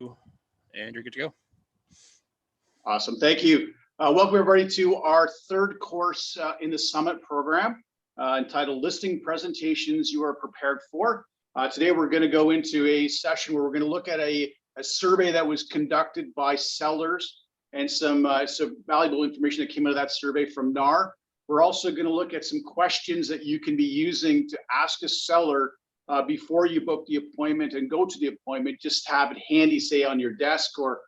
and you're good to go. Awesome, thank you. Welcome everybody to our third course in the Summit program entitled Listing Presentations You Are Prepared For. Today we're going to go into a session where we're going to look at a survey that was conducted by sellers and some valuable information that came out of that survey from NAR. We're also going to look at some questions that you can be using to ask a seller before you book the appointment and go to the appointment. Just have it handy, say on your desk or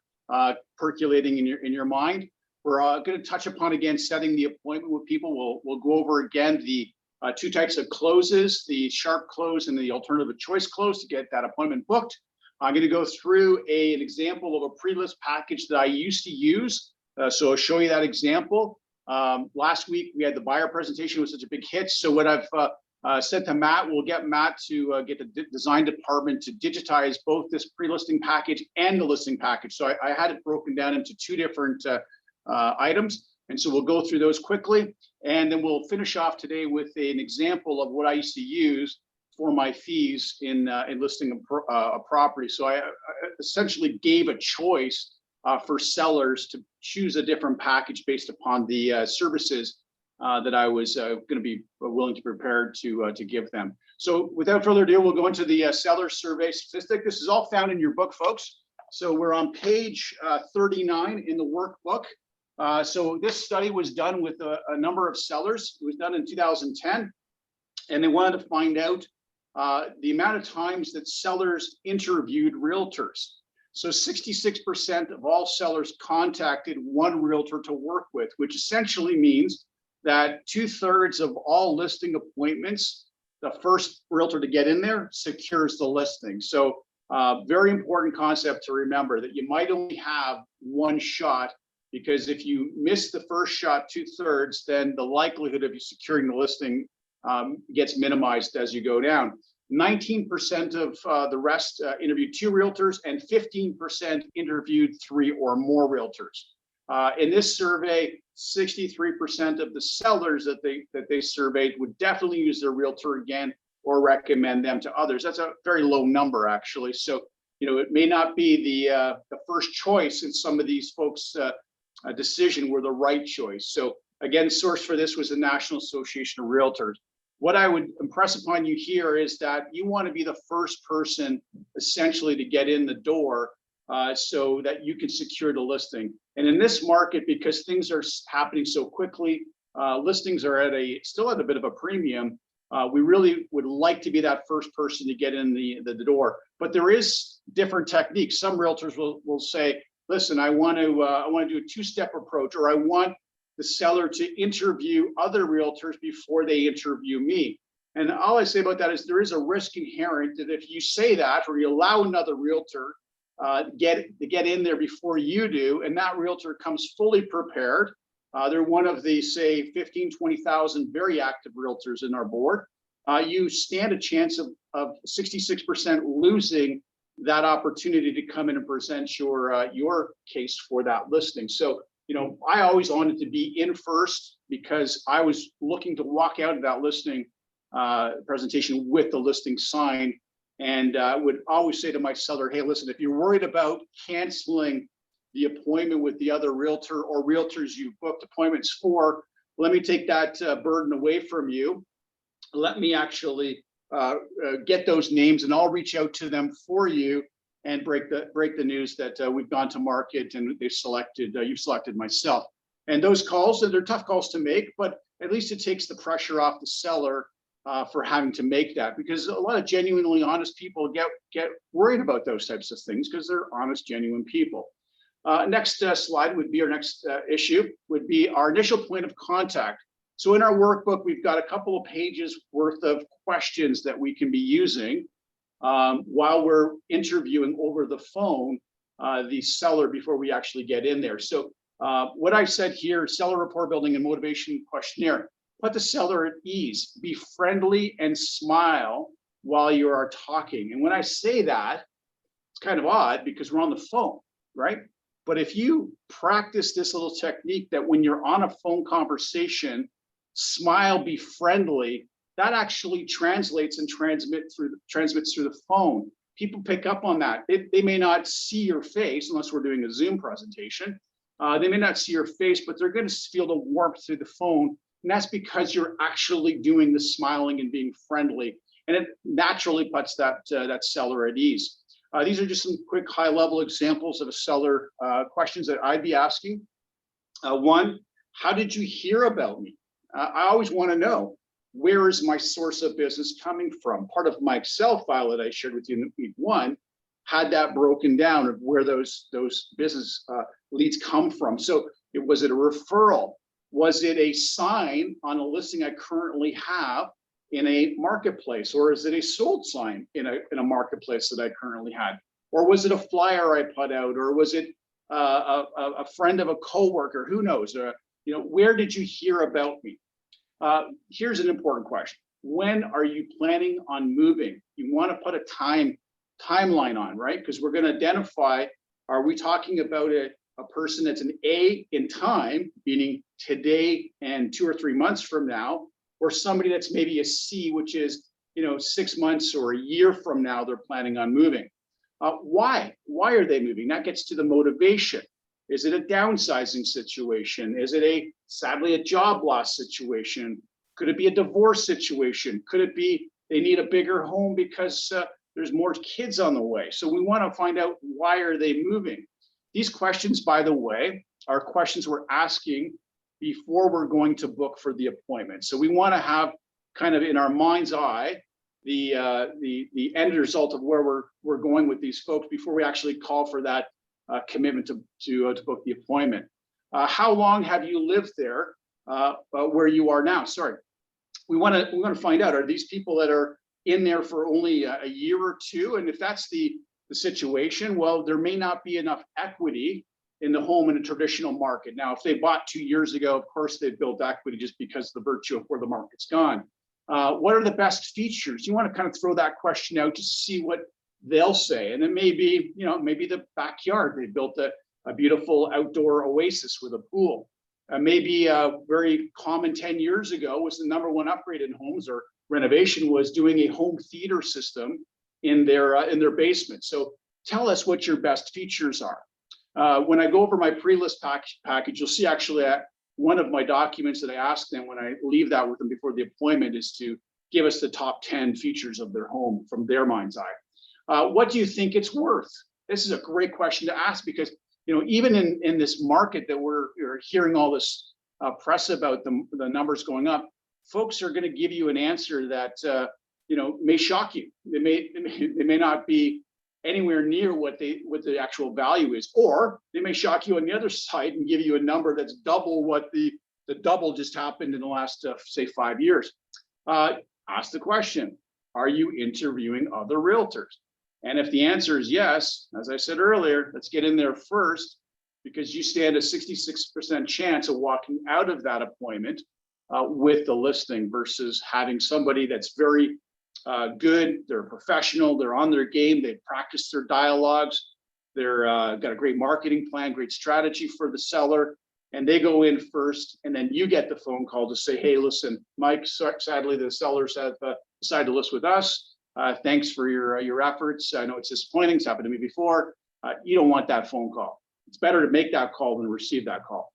percolating in your mind. We're going to touch upon again setting the appointment with people. We'll go over again the two types of closes, the sharp close and the alternative of choice close to get that appointment booked. I'm going to go through an example of a pre-list package that I used to use. So I'll show you that example. Last week we had the buyer presentation, was such a big hit. So what I've said to Matt, we'll get Matt to get the design department to digitize both this pre-listing package and the listing package. So I had it broken down into two different items. And so we'll go through those quickly. And then we'll finish off today with an example of what I used to use for my fees in listing a property. So I essentially gave a choice for sellers to choose a different package based upon the services that I was going to be willing to prepare to give them. So without further ado, we'll go into the seller survey statistic. This is all found in your book, folks. So we're on page 39 in the workbook. So this study was done with a number of sellers. It was done in 2010, and they wanted to find out the amount of times that sellers interviewed realtors. So 66% of all sellers contacted one realtor to work with, which essentially means that 2/3 of all listing appointments, the first realtor to get in there secures the listing. So very important concept to remember, that you might only have one shot, because if you miss the first shot 2/3, then the likelihood of you securing the listing gets minimized as you go down. 19% of the rest interviewed two realtors, and 15% interviewed three or more realtors. In this survey, 63% of the sellers that they surveyed would definitely use their realtor again or recommend them to others. That's a very low number, actually. So, it may not be the first choice in some of these folks' decision were the right choice. So again, source for this was the National Association of Realtors. What I would impress upon you here is that you want to be the first person essentially to get in the door so that you can secure the listing. And in this market, because things are happening so quickly, listings are still at a bit of a premium. We really would like to be that first person to get in the door. But there is different techniques. Some realtors will say, listen, I want to do a two-step approach, or I want the seller to interview other realtors before they interview me. And all I say about that is there is a risk inherent that if you say that, or you allow another realtor get in there before you do, and that realtor comes fully prepared, they're one of the, say, 15, 20,000 very active realtors in our board, you stand a chance of 66% losing that opportunity to come in and present your case for that listing. So, I always wanted to be in first, because I was looking to walk out of that listing presentation with the listing signed, and would always say to my seller, hey, listen, if you're worried about canceling the appointment with the other realtor or realtors you've booked appointments for, let me take that burden away from you. Let me actually get those names, and I'll reach out to them for you and break the news that we've gone to market and you've selected myself. And those calls, they're tough calls to make, but at least it takes the pressure off the seller for having to make that, because a lot of genuinely honest people get worried about those types of things because they're honest, genuine people. Next slide would be our next issue, would be our initial point of contact. So in our workbook, we've got a couple of pages worth of questions that we can be using while we're interviewing over the phone the seller before we actually get in there. So what I said here, seller rapport building and motivation questionnaire, put the seller at ease, be friendly and smile while you are talking. And when I say that, it's kind of odd because we're on the phone, right? But if you practice this little technique that when you're on a phone conversation, smile, be friendly, that actually translates and transmits through the phone. people pick up on that. They may not see your face unless we're doing a Zoom presentation. They may not see your face, but they're going to feel the warmth through the phone. And that's because you're actually doing the smiling and being friendly. And it naturally puts that seller at ease. These are just some quick high-level examples of a seller questions that I'd be asking. One, how did you hear about me? I always want to know, where is my source of business coming from? Part of my Excel file that I shared with you in week one had that broken down of where those business leads come from. So was it a referral? Was it a sign on a listing I currently have in a marketplace? Or is it a sold sign in a marketplace that I currently had? Or was it a flyer I put out? Or was it a friend of a coworker? Who knows? Where did you hear about me? Here's an important question. When are you planning on moving? You want to put a timeline on, right? Because we're going to identify, are we talking about a person that's an A in time, meaning today and 2 or 3 months from now, or somebody that's maybe a C, which is 6 months or a year from now, they're planning on moving. Why are they moving? That gets to the motivation. Is it a downsizing situation? Is it sadly a job loss situation? Could it be a divorce situation? Could it be they need a bigger home because there's more kids on the way? So we want to find out, why are they moving? These questions, by the way, are questions we're asking before we're going to book for the appointment. So we want to have kind of in our mind's eye the end result of where we're going with these folks before we actually call for that commitment to book the appointment. How long have you lived there where you are now? Sorry, we want to find out, are these people that are in there for only a year or two? And if that's the situation, well, there may not be enough equity in the home in a traditional market. Now, if they bought 2 years ago, of course they've built equity just because of the virtue of where the market's gone. What are the best features? You want to kind of throw that question out to see what they'll say. And it may be, maybe the backyard. They built a beautiful outdoor oasis with a pool. Maybe a very common 10 years ago was the #1 upgrade in homes or renovation was doing a home theater system in their basement. So tell us what your best features are. When I go over my pre-list package, you'll see actually one of my documents that I ask them when I leave that with them before the appointment is to give us the top 10 features of their home from their mind's eye. What do you think it's worth? This is a great question to ask because, even in this market that we're hearing all this press about the numbers going up, folks are going to give you an answer that, may shock you. They may not be anywhere near what the actual value is, or they may shock you on the other side and give you a number that's double what the double just happened in the last, say, 5 years. Ask the question, are you interviewing other realtors? And if the answer is yes, as I said earlier, let's get in there first, because you stand a 66% chance of walking out of that appointment with the listing versus having somebody that's very good, they're a professional, they're on their game, they've practiced their dialogues, they're got a great marketing plan, great strategy for the seller, and they go in first, and then you get the phone call to say, hey, listen, Mike, sadly the sellers have decided to list with us. Thanks for your efforts. I know it's disappointing, it's happened to me before. You don't want that phone call. It's better to make that call than receive that call.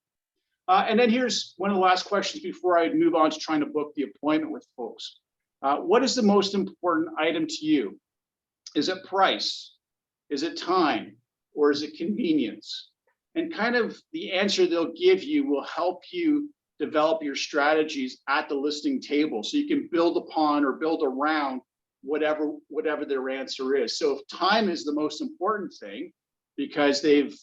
And then here's one of the last questions before I move on to trying to book the appointment with folks. What is the most important item to you? Is it price? Is it time? Or is it convenience? And kind of the answer they'll give you will help you develop your strategies at the listing table so you can build upon or build around whatever their answer is. So if time is the most important thing because they've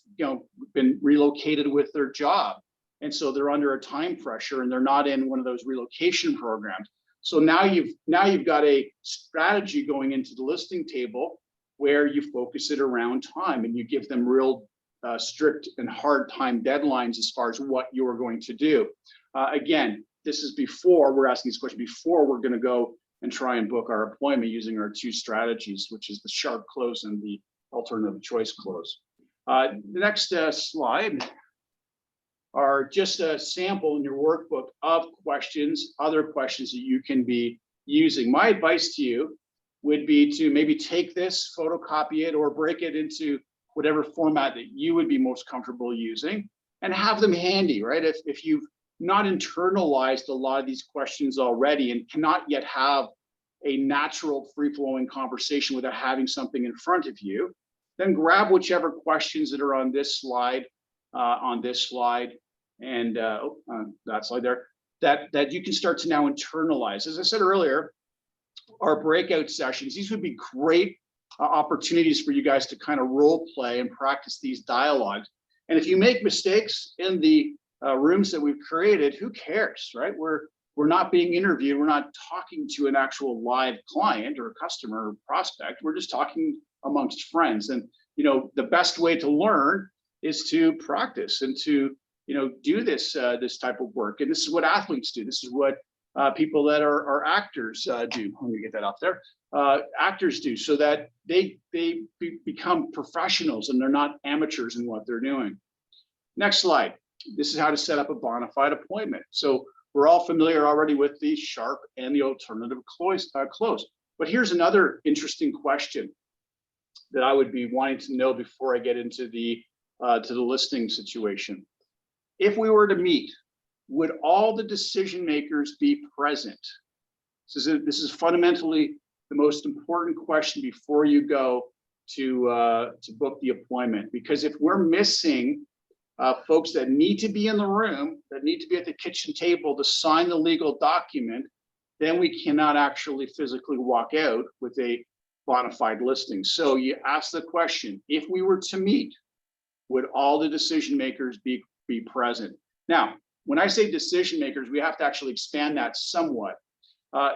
been relocated with their job, and so they're under a time pressure and they're not in one of those relocation programs. So now you've got a strategy going into the listing table where you focus it around time and you give them real strict and hard time deadlines as far as what you're going to do. Again, this is before we're asking this question, before we're going to go and try and book our appointment using our 2 strategies, which is the sharp close and the alternative choice close. The next slide are just a sample in your workbook of questions, other questions that you can be using. My advice to you would be to maybe take this, photocopy it, or break it into whatever format that you would be most comfortable using, and have them handy, right? If you've not internalized a lot of these questions already and cannot yet have a natural free-flowing conversation without having something in front of you, then grab whichever questions that are on this slide, and that slide there, that you can start to now internalize. As I said earlier, our breakout sessions, these would be great opportunities for you guys to kind of role play and practice these dialogues. And if you make mistakes in the rooms that we've created, who cares, right? We're not being interviewed. We're not talking to an actual live client or customer or prospect. We're just talking amongst friends. And the best way to learn is to practice and to do this type of work. And this is what athletes do. This is what people that are actors do. Let me get that up there. Actors do, so that they become professionals and they're not amateurs in what they're doing. Next slide. This is how to set up a bona fide appointment. So we're all familiar already with the Sharp and the alternative close. But here's another interesting question that I would be wanting to know before I get into the listing situation. If we were to meet, would all the decision makers be present? This is fundamentally the most important question before you go to book the appointment, because if we're missing folks that need to be in the room, that need to be at the kitchen table to sign the legal document, then we cannot actually physically walk out with a bona fide listing. So you ask the question, if we were to meet, would all the decision makers be present? Now, when I say decision makers, we have to actually expand that somewhat.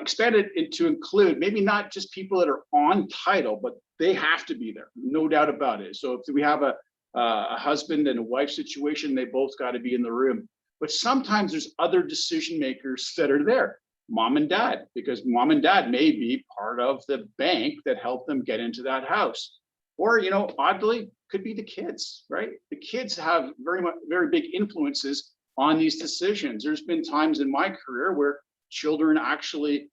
Expand it to include maybe not just people that are on title, but they have to be there, no doubt about it. So if we have a husband and a wife situation, they both got to be in the room. But sometimes there's other decision makers that are there, mom and dad, because mom and dad may be part of the bank that helped them get into that house. Or, oddly, could be the kids, right? The kids have very big influences on these decisions. There's been times in my career where children actually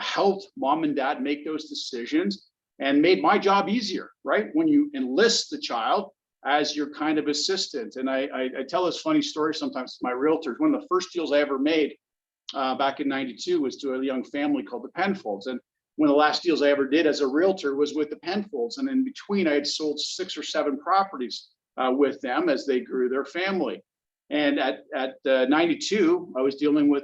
helped mom and dad make those decisions and made my job easier, right? When you enlist the child as your kind of assistant. And I tell this funny story sometimes to my realtors. One of the first deals I ever made back in '92 was to a young family called the Penfolds. And one of the last deals I ever did as a realtor was with the Penfolds. And in between, I had sold 6 or 7 properties with them as they grew their family. And at 92, I was dealing with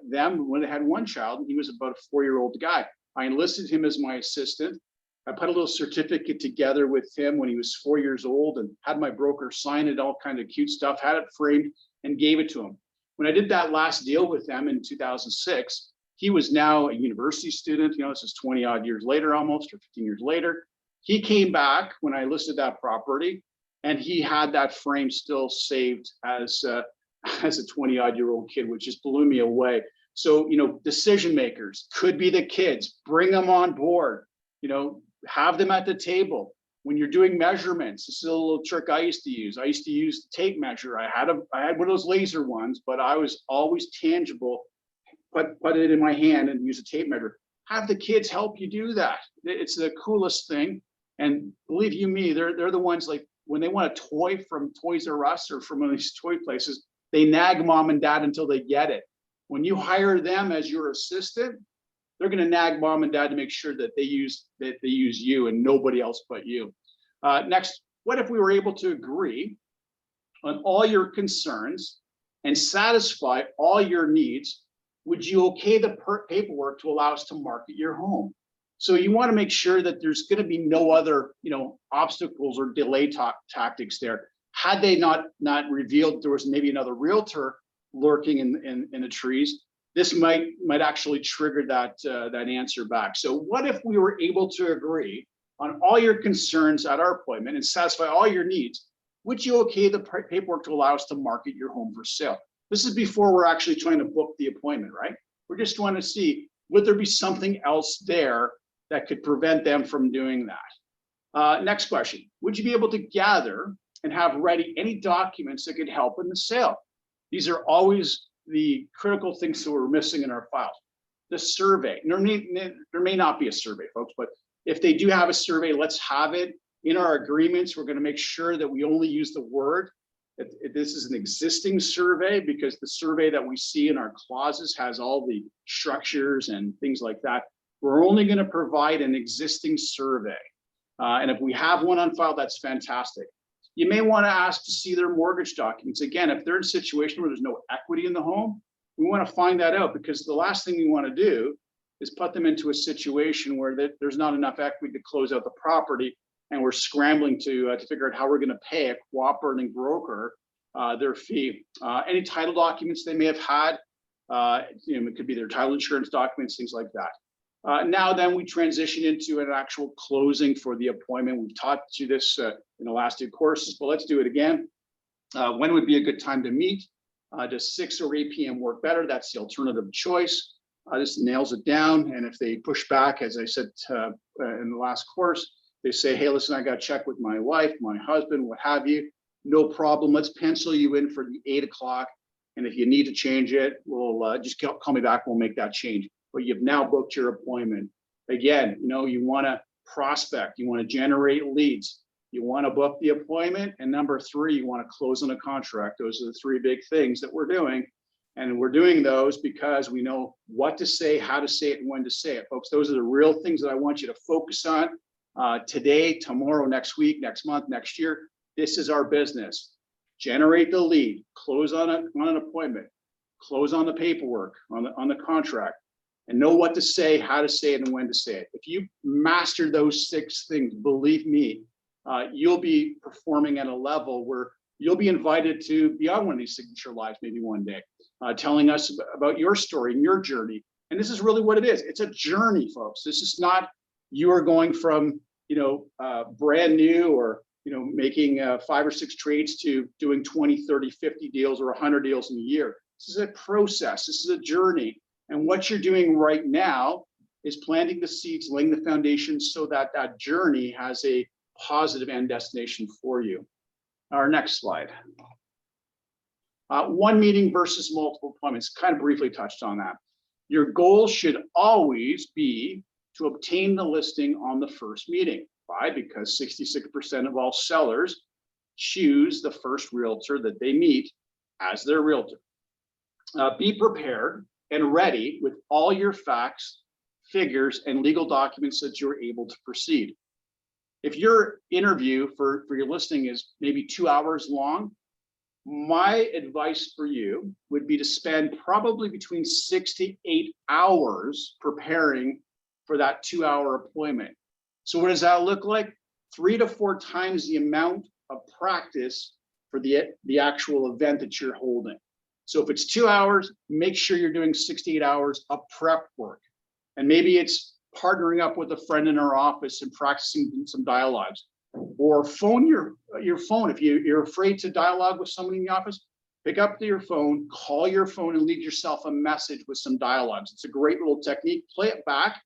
them when they had one child. He was about a 4-year-old guy. I enlisted him as my assistant. I put a little certificate together with him when he was 4 years old and had my broker sign it, all kind of cute stuff, had it framed and gave it to him. When I did that last deal with them in 2006, he was now a university student. This is 20 odd years later, almost, or 15 years later. He came back when I listed that property, and he had that frame still saved as a 20 odd year old kid, which just blew me away. So, decision makers could be the kids. Bring them on board. Have them at the table. When you're doing measurements, this is a little trick I used to use. I used to use the tape measure. I had one of those laser ones, but I was always tangible. Put it in my hand and use a tape measure. Have the kids help you do that. It's the coolest thing. And believe you me, they're the ones, like when they want a toy from Toys R Us or from one of these toy places, they nag mom and dad until they get it. When you hire them as your assistant, they're going to nag mom and dad to make sure that they use you and nobody else but you. Next, what if we were able to agree on all your concerns and satisfy all your needs? Would you okay the paperwork to allow us to market your home? So you want to make sure that there's going to be no other, obstacles or delay tactics there. Had they not revealed there was maybe another realtor lurking in the trees, this might actually trigger that answer back. So what if we were able to agree on all your concerns at our appointment and satisfy all your needs? Would you okay the paperwork to allow us to market your home for sale? This is before we're actually trying to book the appointment, right? We're just trying to see, would there be something else there that could prevent them from doing that? Next question, would you be able to gather and have ready any documents that could help in the sale? These are always the critical things that we're missing in our files. the survey. There may not be a survey, folks, but if they do have a survey, let's have it in our agreements. We're going to make sure that we only use the word that this is an existing survey, because the survey that we see in our clauses has all the structures and things like that. We're only going to provide an existing survey. And if we have one on file, that's fantastic. You may want to ask to see their mortgage documents. Again, if they're in a situation where there's no equity in the home, we want to find that out, because the last thing we want to do is put them into a situation where there's not enough equity to close out the property, and we're scrambling to figure out how we're going to pay a cooperating broker their fee. Any title documents they may have had, it could be their title insurance documents, things like that. Now then, we transition into an actual closing for the appointment. We've taught you this in the last 2 courses, but let's do it again. When would be a good time to meet? Does 6 or 8 p.m. work better? That's the alternative choice. This nails it down. And if they push back, as I said in the last course, they say, hey, listen, I got to check with my wife, my husband, what have you. No problem. Let's pencil you in for the 8 o'clock. And if you need to change it, we'll just call me back. We'll make that change. But you've now booked your appointment. Again, you want to prospect. You want to generate leads. You want to book the appointment. And number 3, you want to close on a contract. Those are the 3 big things that we're doing. And we're doing those because we know what to say, how to say it, and when to say it. Folks, those are the real things that I want you to focus on today, tomorrow, next week, next month, next year. This is our business. Generate the lead, close on an appointment, close on the paperwork, on the contract, and know what to say, how to say it, and when to say it. If you master those 6 things, believe me, you'll be performing at a level where you'll be invited to be on one of these signature lives maybe one day, telling us about your story and your journey. And this is really what it is. It's a journey, folks. This is not you are going from brand new or making 5 or 6 trades to doing 20, 30, 50 deals or 100 deals in a year. This is a process. This is a journey. And what you're doing right now is planting the seeds, laying the foundation so that that journey has a positive end destination for you. Our next slide. 1 meeting versus multiple appointments. Kind of briefly touched on that. Your goal should always be to obtain the listing on the first meeting. Why? Because 66% of all sellers choose the first realtor that they meet as their realtor. Be prepared and ready with all your facts, figures, and legal documents that you're able to proceed. If your interview for your listing is maybe 2 hours long, my advice for you would be to spend probably between 6 to 8 hours preparing for that 2-hour appointment. So what does that look like? 3 to 4 times the amount of practice for the actual event that you're holding. So if it's 2 hours, make sure you're doing 6 to 8 hours of prep work. And maybe it's partnering up with a friend in our office and practicing some dialogues, or phone your phone. If you're afraid to dialogue with somebody in the office, pick up your phone, call your phone, and leave yourself a message with some dialogues. It's a great little technique. Play it back.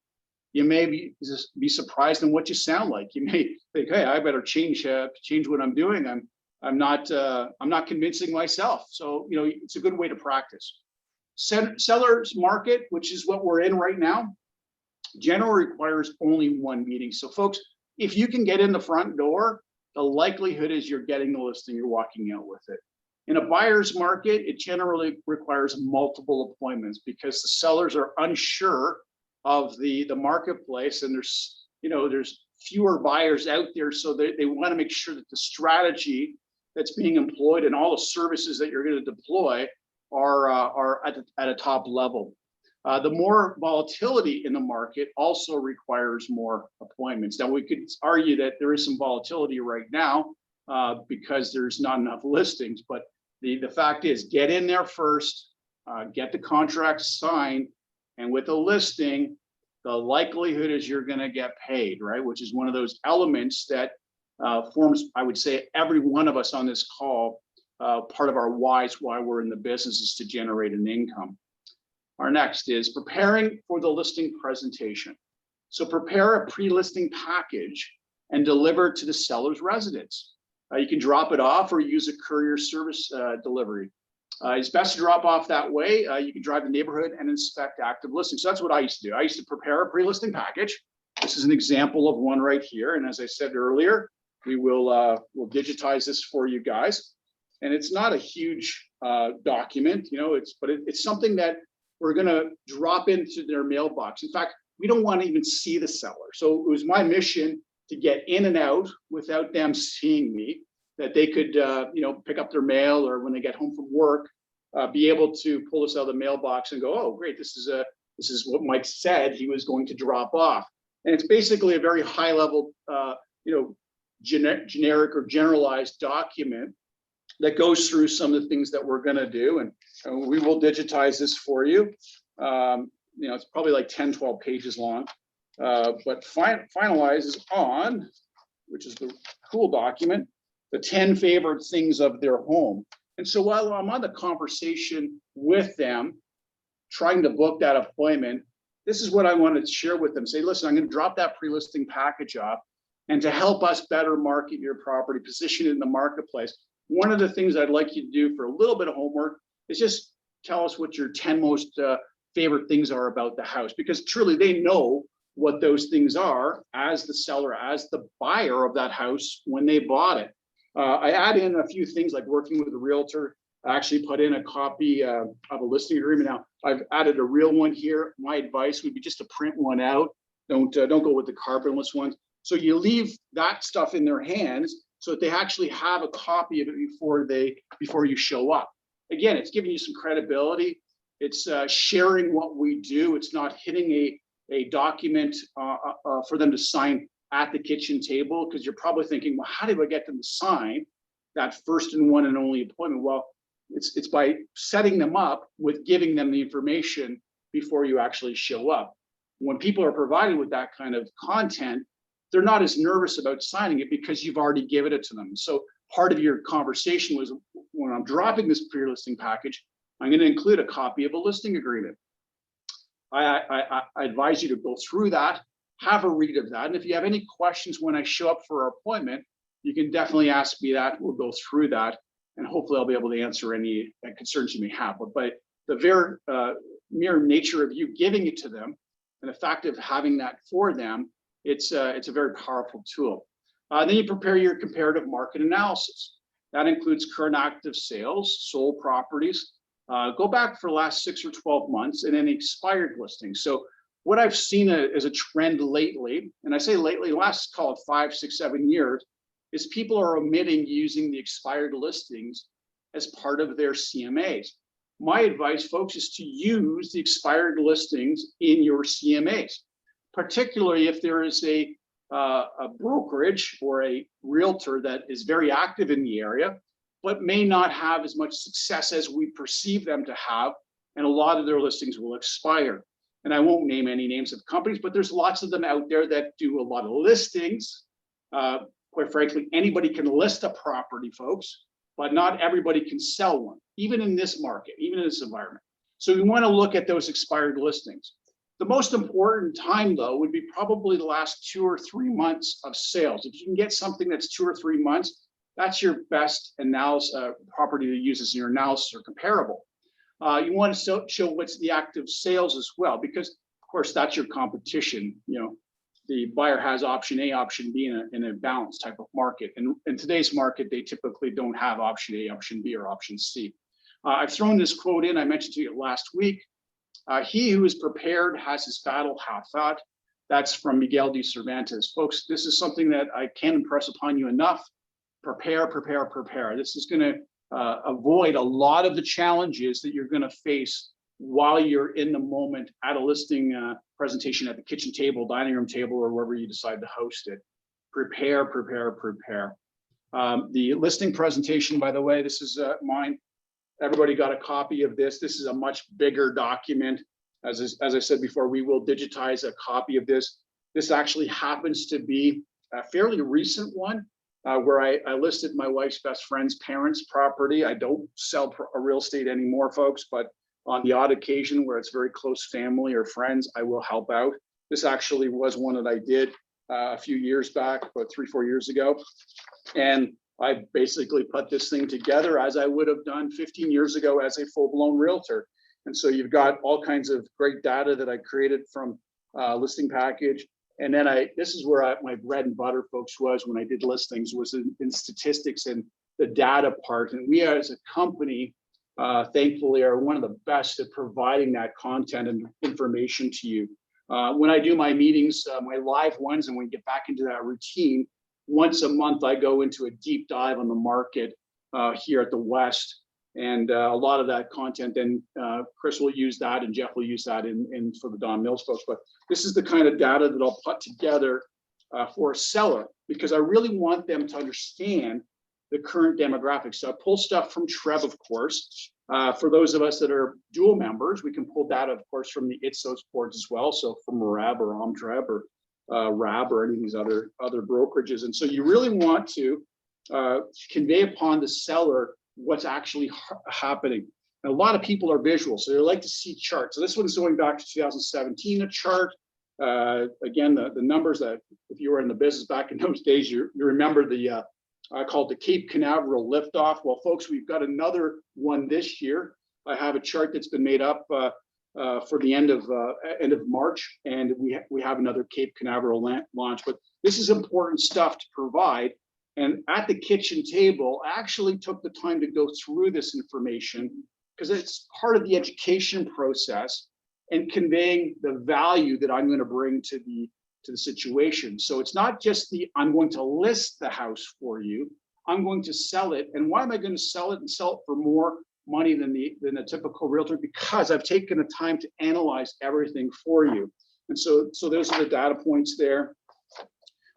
You may be surprised in what you sound like. You may think, hey, I better change what I'm doing. I'm not convincing myself. So it's a good way to practice. Seller's market, which is what we're in right now, generally requires only 1 meeting. So folks, if you can get in the front door, the likelihood is you're getting the listing, you're walking out with it. In a buyer's market, it generally requires multiple appointments because the sellers are unsure of the marketplace, and there's fewer buyers out there, so they want to make sure that the strategy that's being employed and all the services that you're going to deploy are at a top level. The more volatility in the market also requires more appointments. Now, we could argue that there is some volatility right now because there's not enough listings, but the fact is, get in there first, get the contract signed, and with a listing, the likelihood is you're going to get paid, right? Which is one of those elements that forms, I would say, every one of us on this call, part of our whys, why we're in the business, is to generate an income. Our next is preparing for the listing presentation. So prepare a pre-listing package and deliver it to the seller's residence. You can drop it off or use a courier service delivery. It's best to drop off that way. You can drive the neighborhood and inspect active listings. So that's what I used to do. I used to prepare a pre-listing package. This is an example of one right here. And as I said earlier, we'll digitize this for you guys. And it's not a huge document, you know, but it's something that we're going to drop into their mailbox. In fact, we don't want to even see the seller. So it was my mission to get in and out without them seeing me, that they could, you know, pick up their mail, or when they get home from work, be able to pull this out of the mailbox and go, oh, great, this is what Mike said he was going to drop off. And it's basically a very high level, you know, generic or generalized document that goes through some of the things that we're going to do. And we will digitize this for you. You know, it's probably like 10, 12 pages long, but finalizes on, which is the cool document, the 10 favorite things of their home. And so while I'm on the conversation with them, trying to book that appointment, this is what I wanted to share with them. Say, listen, I'm going to drop that pre-listing package off, and to help us better market your property, position it in the marketplace, one of the things I'd like you to do for a little bit of homework is just tell us what your 10 most favorite things are about the house, because truly they know what those things are as the seller, as the buyer of that house when they bought it. I add in a few things like working with a realtor. I actually put in a copy of a listing agreement. Now I've added a real one here. My advice would be just to print one out. Don't go with the carbonless ones. So you leave that stuff in their hands so that they actually have a copy of it before you show up. Again, it's giving you some credibility. It's sharing what we do. It's not hitting a document for them to sign at the kitchen table, because you're probably thinking, well, how do I get them to sign that first and one and only appointment? Well, it's by setting them up with giving them the information before you actually show up. When people are provided with that kind of content, they're not as nervous about signing it because you've already given it to them. So part of your conversation was, when I'm dropping this pre-listing package, I'm going to include a copy of a listing agreement. I advise you to go through that, have a read of that. And if you have any questions when I show up for our appointment, you can definitely ask me that. We'll go through that, and hopefully I'll be able to answer any concerns you may have. But by the very mere nature of you giving it to them and the fact of having that for them, it's a very powerful tool. Then you prepare your comparative market analysis. That includes current active sales, sold properties, go back for the last 6 or 12 months, and then expired listings. So what I've seen as a trend lately, and I say lately, last call it 5, 6, 7 years, is people are omitting using the expired listings as part of their CMAs. My advice, folks, is to use the expired listings in your CMAs, particularly if there is a brokerage or a realtor that is very active in the area, but may not have as much success as we perceive them to have, and a lot of their listings will expire. And I won't name any names of companies, but there's lots of them out there that do a lot of listings. Quite frankly, anybody can list a property, folks, but not everybody can sell one, even in this market, even in this environment. So we want to look at those expired listings. The most important time, though, would be probably the last 2 or 3 months of sales. If you can get something that's 2 or 3 months, that's your best analysis property to use as your analysis or comparable. You want to show what's the active sales as well, because of course that's your competition. You know, the buyer has option A, option B in a balanced type of market. And in today's market, they typically don't have option A, option B, or option C. I've thrown this quote in, I mentioned to you last week. He who is prepared has his battle half fought. That's from Miguel de Cervantes. Folks, this is something that I can't impress upon you enough. Prepare, prepare, prepare. This is going to avoid a lot of the challenges that you're going to face while you're in the moment at a listing presentation at the kitchen table, dining room table, or wherever you decide to host it. Prepare, prepare, prepare. The listing presentation, by the way, this is mine. Everybody got a copy of this. This is a much bigger document. As I said before, we will digitize a copy of this. This actually happens to be a fairly recent one. Where I listed my wife's best friend's parents' property. I don't sell real estate anymore, folks, but on the odd occasion where it's very close family or friends, I will help out. This actually was one that I did a few years back, about 3 or 4 years ago. And I basically put this thing together as I would have done 15 years ago as a full-blown realtor. And so you've got all kinds of great data that I created from listing package. And then this is where my bread and butter, folks, was when I did listings, was in statistics and the data part. And we as a company, thankfully, are one of the best at providing that content and information to you. When I do my meetings, my live ones, and we get back into that routine, once a month, I go into a deep dive on the market here at the West. And a lot of that content, then Chris will use that and Jeff will use that in for the Don Mills folks. But this is the kind of data that I'll put together for a seller, because I really want them to understand the current demographics. So I pull stuff from Trev, of course. For those of us that are dual members, we can pull data, of course, from the Ipsos boards as well. So from RAB or Omtreb or RAB or any of these other brokerages. And so you really want to convey upon the seller what's actually happening. And a lot of people are visual, so they like to see charts. So this one's going back to 2017, a chart. Again, the numbers that, if you were in the business back in those days, you remember the I called the Cape Canaveral liftoff. Well, folks, we've got another one this year. I have a chart that's been made up for the end of March, and we have another Cape Canaveral launch. But this is important stuff to provide. And at the kitchen table, I actually took the time to go through this information because it's part of the education process and conveying the value that I'm going to bring to the situation. So it's not just I'm going to list the house for you. I'm going to sell it. And why am I going to sell it and sell it for more money than a typical realtor? Because I've taken the time to analyze everything for you. And so those are the data points there.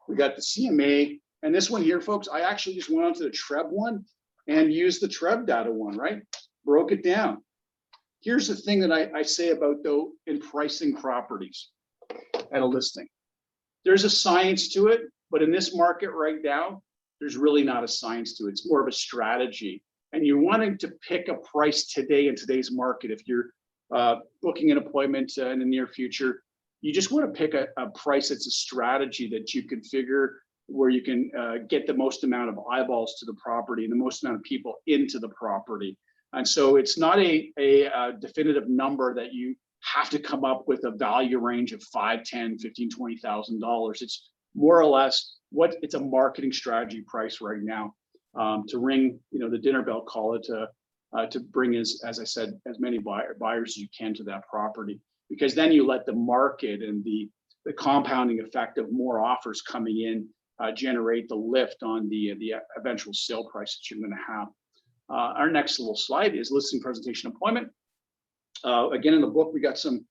We got the CMA. And this one here, folks, I actually just went onto the Trev one and used the Trev data one, right? Broke it down. Here's the thing that I say about, though, in pricing properties at a listing. There's a science to it, but in this market right now, there's really not a science to it. It's more of a strategy. And you're wanting to pick a price today in today's market. If you're booking an appointment in the near future, you just want to pick a price that's a strategy that you can figure where you can get the most amount of eyeballs to the property and the most amount of people into the property. And so it's not a definitive number that you have to come up with a value range of $5, $10, $15, $20,000. It's more or less it's a marketing strategy price right now to ring, the dinner bell, call it, to bring as I said, as many buyers as you can to that property, because then you let the market and the compounding effect of more offers coming in generate the lift on the eventual sale price that you're going to have. Our next little slide is listing presentation appointment. Again, in the book, we got some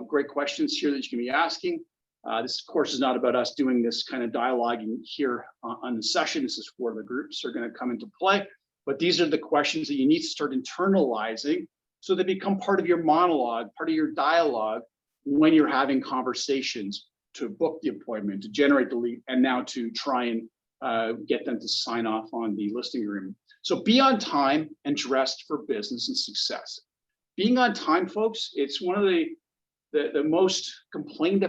great questions here that you can be asking. This, of course, is not about us doing this kind of dialoguing here on the session. This is for the groups that are going to come into play. But these are the questions that you need to start internalizing so they become part of your monologue, part of your dialogue when you're having conversations to book the appointment, to generate the lead, and now to try and get them to sign off on the listing agreement. So be on time and dressed for business and success. Being on time, folks, it's one of the most complained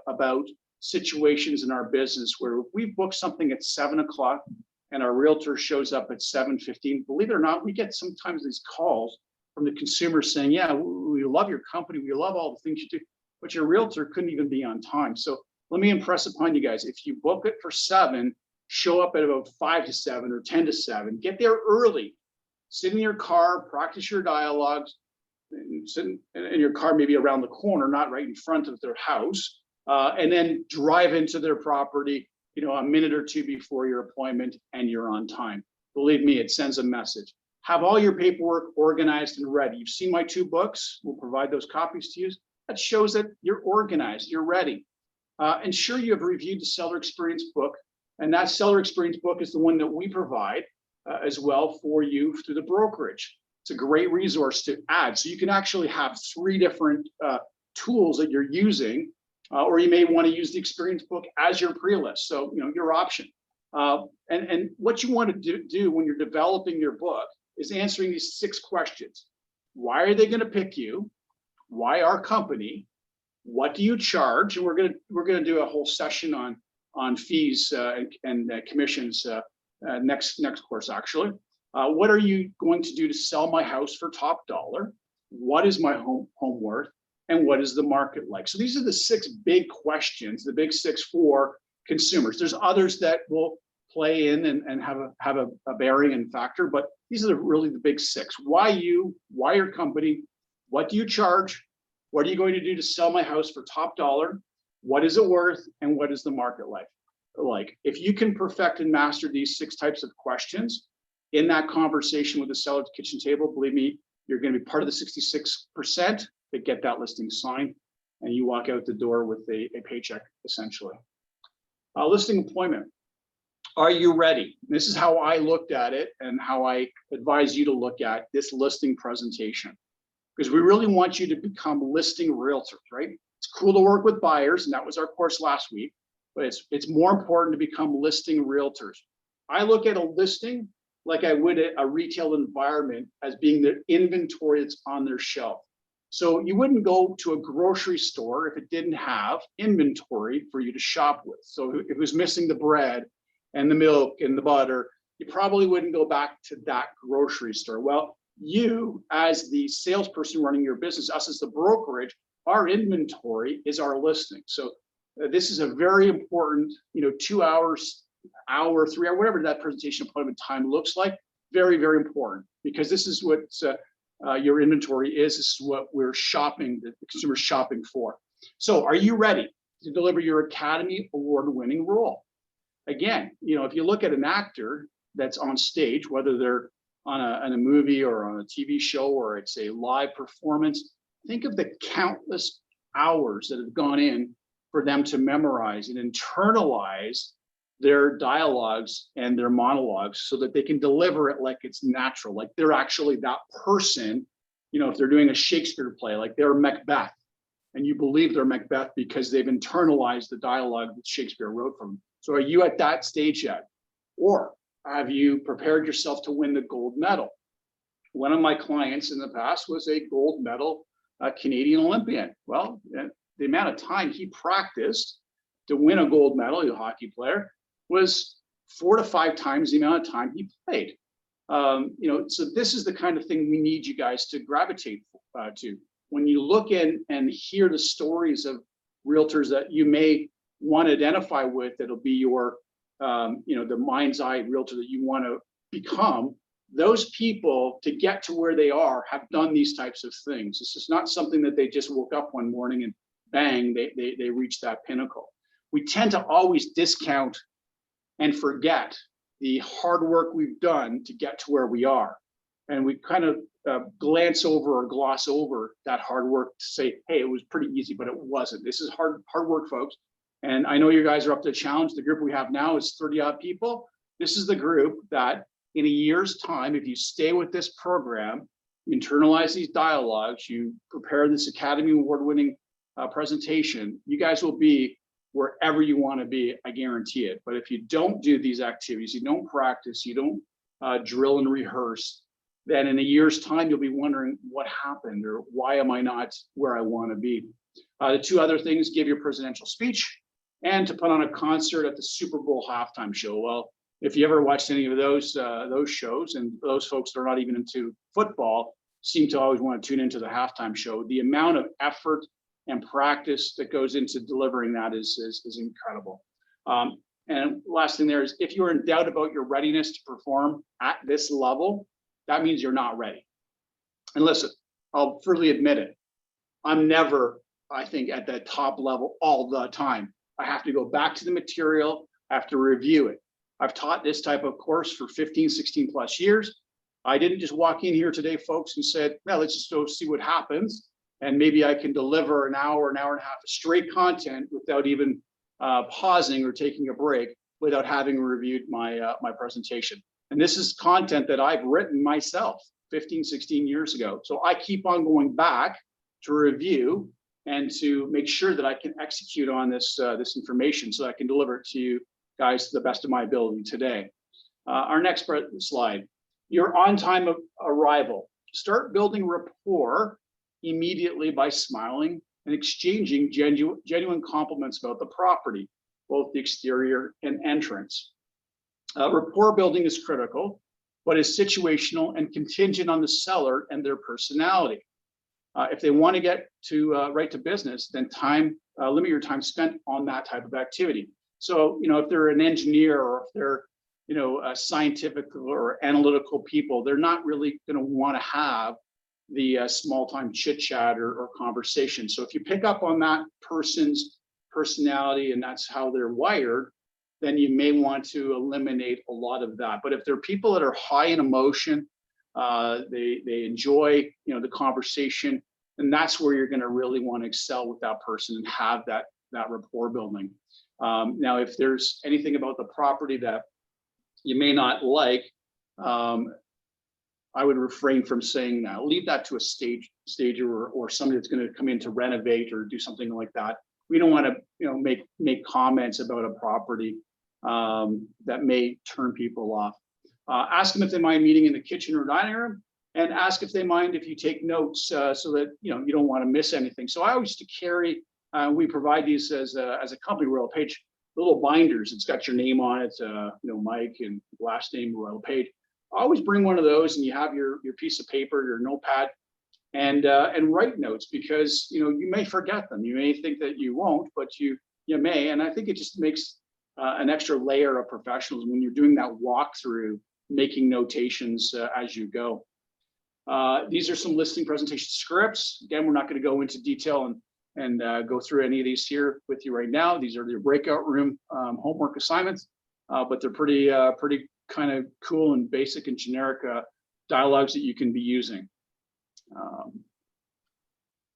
about situations in our business where if we book something at 7 o'clock and our realtor shows up at 7:15, believe it or not, we get sometimes these calls from the consumer saying, yeah, we love your company, we love all the things you do, but your realtor couldn't even be on time. So let me impress upon you guys, if you book it for 7, show up at about 5 to 7 or 10 to 7, get there early, sit in your car, practice your dialogues, sit in your car maybe around the corner, not right in front of their house, and then drive into their property, a minute or two before your appointment, and you're on time. Believe me, it sends a message. Have all your paperwork organized and ready. You've seen my 2 books. We'll provide those copies to you. That shows that you're organized, you're ready. Ensure you have reviewed the seller experience book, and that seller experience book is the one that we provide as well for you through the brokerage. It's a great resource to add. So you can actually have 3 different tools that you're using, or you may want to use the experience book as your pre-list. So, your option. And what you want to do when you're developing your book is answering these 6 questions. Why are they going to pick you? Why our company? What do you charge? And we're going to do a whole session on fees and commissions next course actually. What are you going to do to sell my house for top dollar? What is my home worth? And what is the market like? So these are the 6 big questions, the big 6 for consumers. There's others that will play in and have a bearing and factor, but these are really the big 6. Why you? Why your company? What do you charge? What are you going to do to sell my house for top dollar? What is it worth? And what is the market like? If you can perfect and master these 6 types of questions in that conversation with the seller at the kitchen table, believe me, you're going to be part of the 66% that get that listing signed, and you walk out the door with a paycheck essentially. Listing appointment. Are you ready? This is how I looked at it and how I advise you to look at this listing presentation, because we really want you to become listing realtors, right? It's cool to work with buyers, and that was our course last week, but it's more important to become listing realtors. I look at a listing like I would a retail environment as being the inventory that's on their shelf. So you wouldn't go to a grocery store if it didn't have inventory for you to shop with. So if it was missing the bread and the milk and the butter, you probably wouldn't go back to that grocery store. Well, you as the salesperson running your business, us as the brokerage, our inventory is our listing. So this is a very important, 2 hours, hour, 3 hour, whatever that presentation appointment time looks like. Very, very important, because this is what your inventory is. This is what we're shopping, the consumer's shopping for. So are you ready to deliver your Academy Award-winning role? Again, if you look at an actor that's on stage, whether they're on a movie or on a TV show or it's a live performance, think of the countless hours that have gone in for them to memorize and internalize their dialogues and their monologues so that they can deliver it like it's natural, like they're actually that person. If they're doing a Shakespeare play, like they're Macbeth, and you believe they're Macbeth because they've internalized the dialogue that Shakespeare wrote from. So are you at that stage yet? Or have you prepared yourself to win the gold medal? One of my clients in the past was a gold medal Canadian Olympian. Well, the amount of time he practiced to win a gold medal, a hockey player, was 4 to 5 times the amount of time he played. So this is the kind of thing we need you guys to gravitate to. When you look in and hear the stories of realtors that you may want to identify with, that'll be your, the mind's eye realtor that you want to become. Those people, to get to where they are, have done these types of things. This is not something that they just woke up one morning and bang, they reached that pinnacle. We tend to always discount and forget the hard work we've done to get to where we are. And we kind of glance over or gloss over that hard work to say, hey, it was pretty easy, but it wasn't. This is hard work, folks. And I know you guys are up to the challenge. The group we have now is 30 odd people. This is the group that in a year's time, if you stay with this program, you internalize these dialogues, you prepare this Academy Award-winning presentation, you guys will be wherever you want to be, I guarantee it. But if you don't do these activities, you don't practice, you don't drill and rehearse, then in a year's time, you'll be wondering what happened or why am I not where I want to be. The 2 other things: give your presidential speech and to put on a concert at the Super Bowl halftime show. Well, if you ever watched any of those shows, and those folks that are not even into football seem to always want to tune into the halftime show, the amount of effort and practice that goes into delivering that is incredible. And last thing there is, if you're in doubt about your readiness to perform at this level, that means you're not ready. And listen, I'll freely admit it. I'm never, I think, at that top level all the time. I have to go back to the material. I have to review it. I've taught this type of course for 15, 16 plus years. I didn't just walk in here today, folks, and said, well, let's just go see what happens. And maybe I can deliver an hour and a half of straight content without even pausing or taking a break, without having reviewed my presentation. And this is content that I've written myself 15, 16 years ago. So I keep on going back to review and to make sure that I can execute on this information so I can deliver it to you guys to the best of my ability today. Our next slide, your on-time arrival. Start building rapport immediately by smiling and exchanging genuine compliments about the property, both the exterior and entrance. Rapport building is critical, but is situational and contingent on the seller and their personality. If they want to get to right to business, then limit your time spent on that type of activity. So, if they're an engineer or if they're, a scientific or analytical people, they're not really going to want to have the small time chit chat or conversation. So if you pick up on that person's personality and that's how they're wired, then you may want to eliminate a lot of that. But if they're people that are high in emotion, they enjoy, the conversation, and that's where you're going to really want to excel with that person and have that rapport building. Now, if there's anything about the property that you may not like, I would refrain from saying that. Leave that to a stager or somebody that's going to come in to renovate or do something like that. We don't want to, make comments about a property that may turn people off. Ask them if they mind meeting in the kitchen or dining room, and ask if they mind if you take notes so that you don't want to miss anything. So I always used to carry. We provide these as a company, Royal LePage, little binders. It's got your name on it, Mike and last name Royal LePage. Always bring one of those, and you have your piece of paper, your notepad, and write notes, because you may forget them. You may think that you won't, but you may. And I think it just makes an extra layer of professionalism when you're doing that walkthrough, making notations as you go. These are some listing presentation scripts. Again, we're not going to go into detail and go through any of these here with you right now. These are your breakout room homework assignments, but they're pretty kind of cool and basic and generic dialogues that you can be using.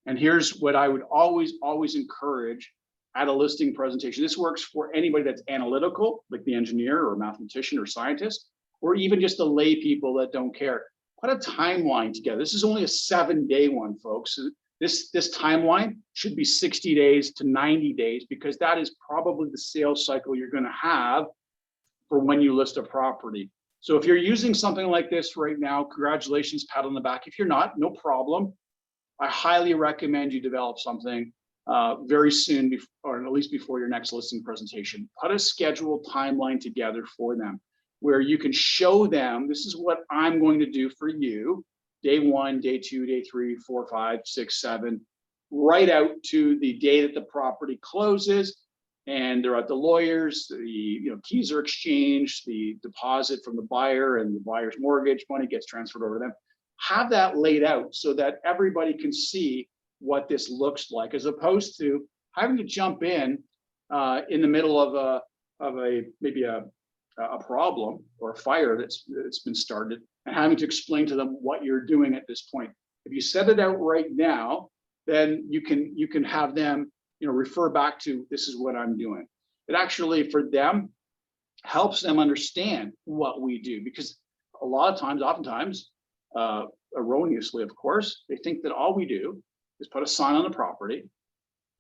And here's what I would always encourage at a listing presentation. This works for anybody that's analytical, like the engineer or mathematician or scientist, or even just the lay people that don't care. Put a timeline together. This is only a 7-day one, folks. This timeline should be 60 days to 90 days, because that is probably the sales cycle you're going to have for when you list a property. So if you're using something like this right now, congratulations, pat on the back. If you're not, no problem. I highly recommend you develop something very soon, or at least before your next listing presentation. Put a scheduled timeline together for them, where you can show them, this is what I'm going to do for you, day 1, day 2, day 3, 4, 5, 6, 7, right out to the day that the property closes, and they're at the lawyers, the keys are exchanged, the deposit from the buyer and the buyer's mortgage money gets transferred over to them. Have that laid out so that everybody can see what this looks like, as opposed to having to jump in the middle of maybe a problem or a fire that's been started, and having to explain to them what you're doing at this point. If you set it out right now, then you can have them refer back to, this is what I'm doing. It actually, for them, helps them understand what we do, because a lot of times, oftentimes, erroneously, of course, they think that all we do is put a sign on the property,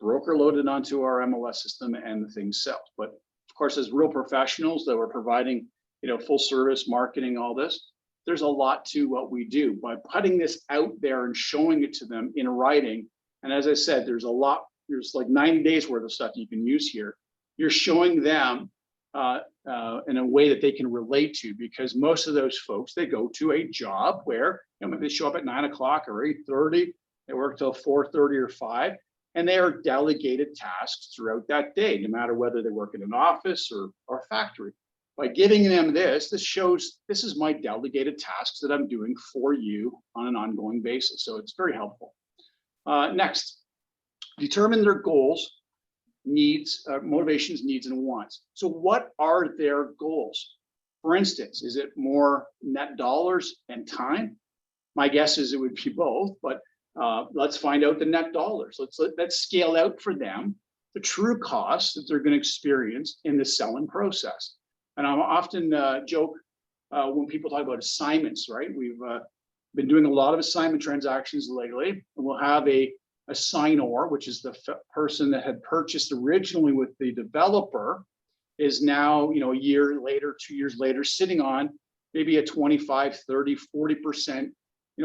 broker load it onto our MLS system, and the thing sells. But of course, as real professionals that we're providing, full service marketing, all this, there's a lot to what we do. By putting this out there and showing it to them in writing, and as I said, there's like 90 days worth of stuff you can use here. You're showing them in a way that they can relate to, because most of those folks, they go to a job where maybe they show up at 9 o'clock or 8:30, they work till 4:30 or 5, and they are delegated tasks throughout that day, no matter whether they work in an office or a factory. By giving them this shows, this is my delegated tasks that I'm doing for you on an ongoing basis. So it's very helpful. Next, determine their goals, needs, motivations, needs, and wants. So what are their goals? For instance, is it more net dollars and time? My guess is it would be both, but let's find out the net dollars. Let's scale out for them the true costs that they're going to experience in the selling process. And I often joke when people talk about assignments, right? We've been doing a lot of assignment transactions lately, and we'll have a assignor, which is the person that had purchased originally with the developer, is now, a year later, 2 years later, sitting on maybe a 25, 30, 40%,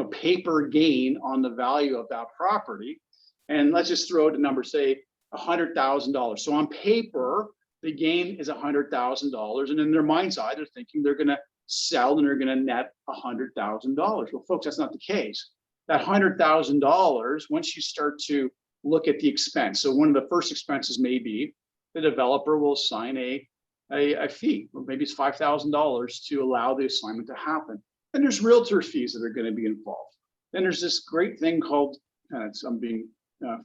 paper gain on the value of that property. And let's just throw out a number, say $100,000. So on paper, the gain is $100,000. And in their mind's eye, they're thinking they're going to sell and they're going to net $100,000. Well, folks, that's not the case. That $100,000, once you start to look at the expense, so one of the first expenses may be the developer will assign a fee, or maybe it's $5,000 to allow the assignment to happen. Then there's realtor fees that are going to be involved. Then there's this great thing called, I'm being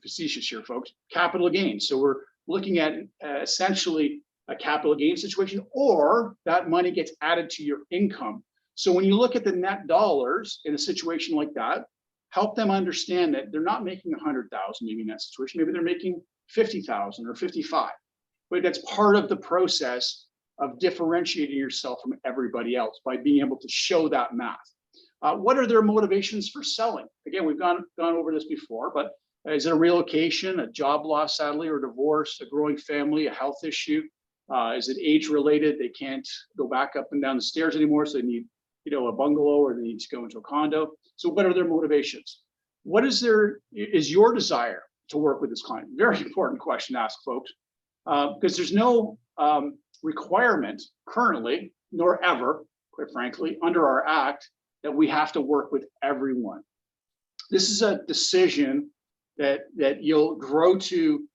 facetious here, folks, capital gains. So we're looking at essentially a capital gain situation, or that money gets added to your income. So when you look at the net dollars in a situation like that, help them understand that they're not making 100,000 maybe in that situation. Maybe they're making 50,000 or 55. But that's part of the process of differentiating yourself from everybody else by being able to show that math. What are their motivations for selling? Again, we've gone over this before, but is it a relocation, a job loss, sadly, or divorce, a growing family, a health issue? Is it age related? They can't go back up and down the stairs anymore, so they need, a bungalow, or they need to go into a condo. So what are their motivations? What is your desire to work with this client? Very important question to ask, folks, because there's no requirement currently, nor ever, quite frankly, under our act, that we have to work with everyone. This is a decision that you'll grow to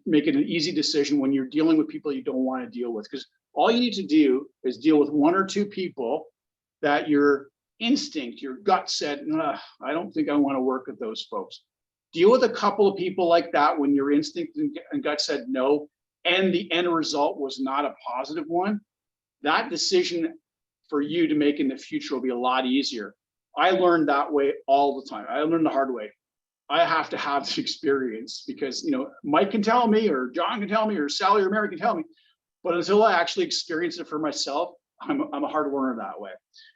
make it an easy decision when you're dealing with people you don't want to deal with, because all you need to do is deal with one or two people that your instinct, your gut said, I don't think I want to work with those folks. Deal with a couple of people like that when your instinct and gut said no, and the end result was not a positive one. That decision for you to make in the future will be a lot easier. I learned that way all the time. I learned the hard way. I have to have the experience because, Mike can tell me, or John can tell me, or Sally or Mary can tell me, but until I actually experience it for myself, I'm a hard learner that way.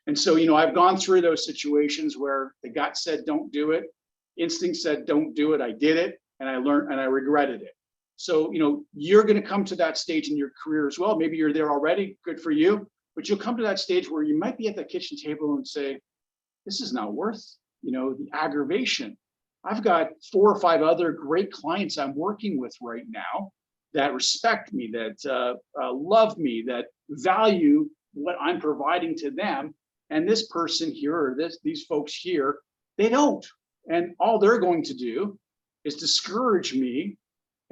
And so, I've gone through those situations where the gut said, don't do it. Instinct said, don't do it. I did it, and I learned, and I regretted it. So, you're going to come to that stage in your career as well. Maybe you're there already, good for you, but you'll come to that stage where you might be at the kitchen table and say, this is not worth, the aggravation. I've got 4 or 5 other great clients I'm working with right now that respect me, that love me, that value what I'm providing to them. And this person here, or these folks here, they don't. And all they're going to do is discourage me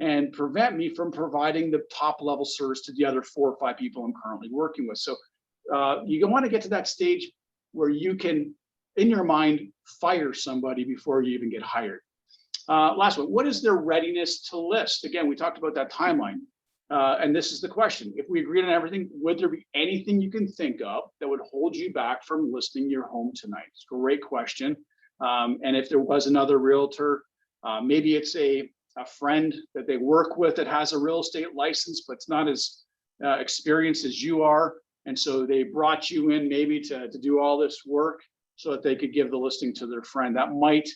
and prevent me from providing the top level service to the other 4 or 5 people I'm currently working with. So you want to get to that stage where you can, in your mind, fire somebody before you even get hired. Last one, what is their readiness to list? Again, we talked about that timeline. And this is the question. If we agreed on everything, would there be anything you can think of that would hold you back from listing your home tonight? It's a great question. And if there was another realtor, maybe it's a friend that they work with that has a real estate license, but it's not as experienced as you are. And so they brought you in maybe to do all this work so that they could give the listing to their friend. That might,